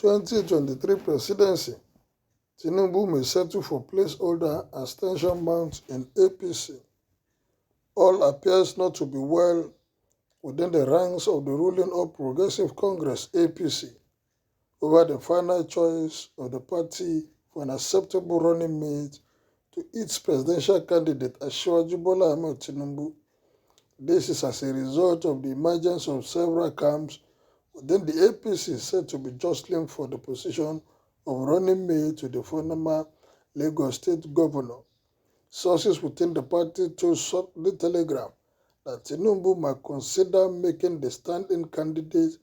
2023 presidency, Tinubu may settle for placeholder as tension mounts in APC. All appears not to be well within the ranks of the ruling All Progressive Congress (APC) over the final choice of the party for an acceptable running mate to its presidential candidate Asiwaju Bola Ahmed Tinubu. This is as a result of the emergence of several camps within the APC said to be jostling for the position of running mate to the former Lagos State Governor. Sources within the party told the Telegraph that Tinubu might consider making the stand-in candidate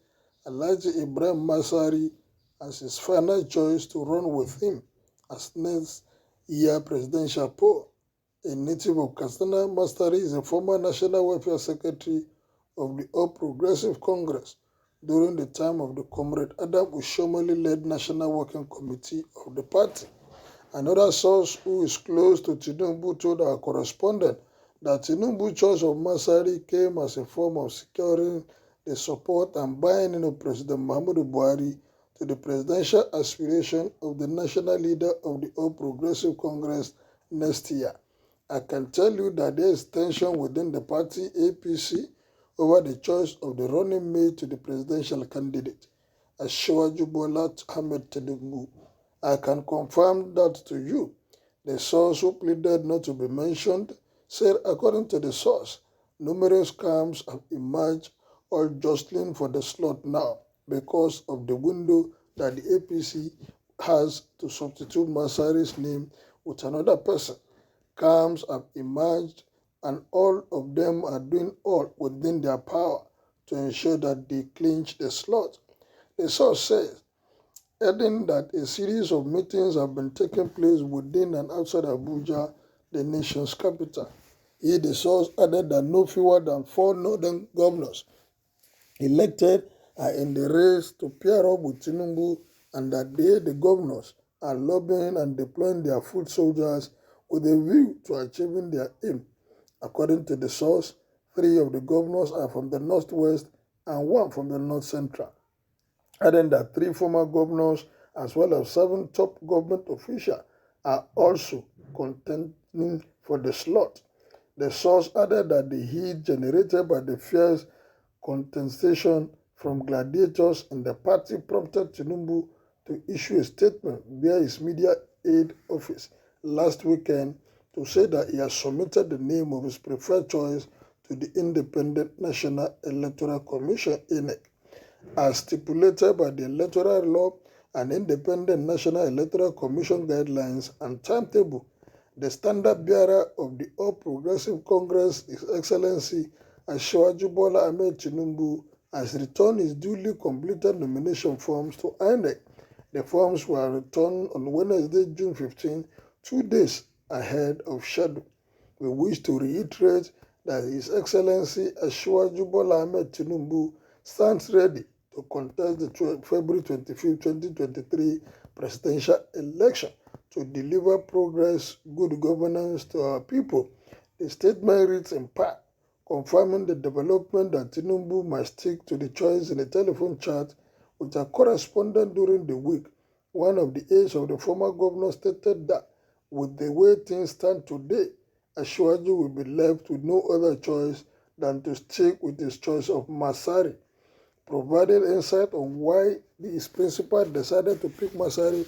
Alhaji Ibrahim Masari as his final choice to run with him as next year's presidential poll. A native of Katsina, Masari is a former National Welfare Secretary of the All Progressive Congress during the time of the Comrade Adam Ushomoli-led National Working Committee of the party. Another source who is close to Tinubu told our correspondent that Tinubu's choice of Masari came as a form of securing the support and buy-in of President Muhammadu Buhari to the presidential aspiration of the national leader of the All Progressive Congress next year. I can tell you that there is tension within the party APC over the choice of the running mate to the presidential candidate, Asiwaju Bola Ahmed Tinubu. I can confirm that to you. The source who pleaded not to be mentioned said, according to the source, numerous camps have emerged, all jostling for the slot now because of the window that the APC has to substitute Masari's name with another person. Camps have emerged, and all of them are doing all within their power to ensure that they clinch the slot. The source says, adding that a series of meetings have been taking place within and outside Abuja, the nation's capital. The source added that no fewer than 4 northern governors elected are in the race to pair up with Tinubu, and that they, the governors, are lobbying and deploying their foot soldiers with a view to achieving their aim. According to the source, 3 of the governors are from the northwest and 1 from the north central. Adding that 3 former governors as well as 7 top government officials are also contending for the slot. The source added that the heat generated by the fierce contestation from gladiators in the party prompted Tinubu to issue a statement via his media aid office last weekend to say that he has submitted the name of his preferred choice to the Independent National Electoral Commission (INEC). As stipulated by the electoral law and Independent National Electoral Commission guidelines and timetable, the standard bearer of the All Progressive Congress, His Excellency Asiwaju Bola Ahmed Tinubu, has returned his duly completed nomination forms to INEC. The forms were returned on Wednesday, June 15, 2 days ahead of schedule. We wish to reiterate that His Excellency Asiwaju Bola Ahmed Tinubu stands ready to contest the February 25, 2023 presidential election to deliver progress, good governance to our people. The statement reads in part, confirming the development that Tinubu must stick to the choice in a telephone chat with a correspondent during the week. One of the aides of the former governor stated that with the way things stand today, Asiwaju will be left with no other choice than to stick with his choice of Masari. Provided insight on why his principal decided to pick Masari,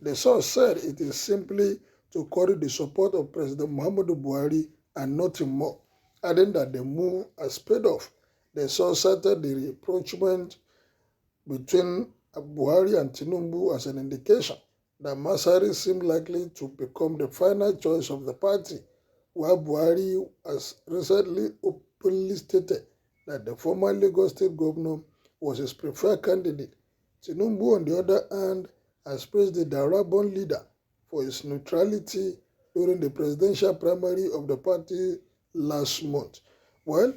the source said it is simply to curry the support of President Muhammadu Buhari and nothing more, adding that the move has paid off. The source cited the rapprochement between Buhari and Tinubu as an indication that Masari seemed likely to become the final choice of the party, while Buhari has recently openly stated that the former Lagos State Governor was his preferred candidate. Tinubu, on the other hand, has praised the Darabon leader for his neutrality during the presidential primary of the party last month. Well,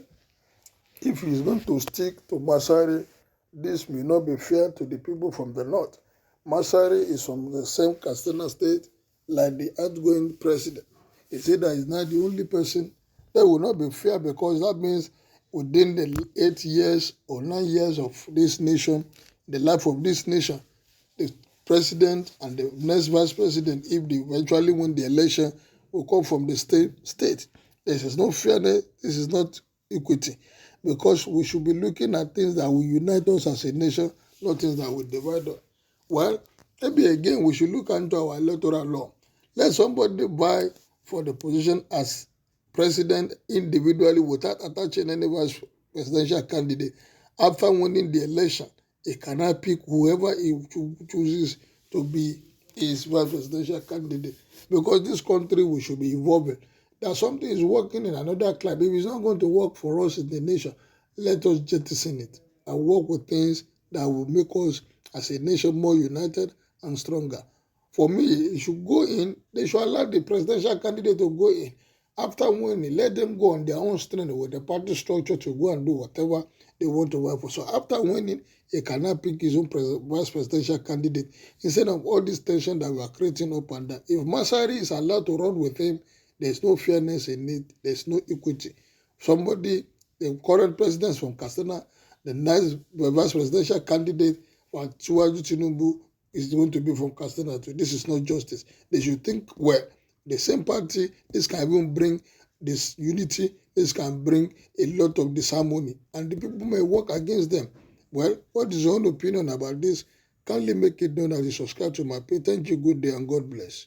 if he is going to stick to Masari, this may not be fair to the people from the north. Masari is from the same Katsina state like the outgoing president. He said that he's not the only person. That will not be fair because that means within the 8 years or 9 years of this nation, the life of this nation, the president and the next vice president, if they eventually win the election, will come from the state. This is not fairness, this is not equity, because we should be looking at things that will unite us as a nation, not things that will divide us. Well, maybe again we should look into our electoral law. Let somebody vie for the position as president individually without attaching any vice presidential candidate. After winning the election, he cannot pick whoever he chooses to be his vice presidential candidate. Because this country, we should be evolving. That something is working in another club. If it's not going to work for us in the nation, let us jettison it and work with things that will make us as a nation more united and stronger. For me, it should go in. They should allow the presidential candidate to go in. After winning, let them go on their own strength with the party structure to go and do whatever they want to work for. So after winning, he cannot pick his own vice presidential candidate instead of all this tension that we are creating up and down. If Masari is allowed to run with him, there's no fairness in it. There's no equity. Somebody, the current president from Katsina, the next vice presidential candidate for Tinubu is going to be from Katsina too. This is not justice. They should think well. The same party, this can even bring this unity, this can bring a lot of disharmony, and the people may work against them. Well, what is your own opinion about this? Kindly make it known as you subscribe to my page. Thank you, good day, and God bless.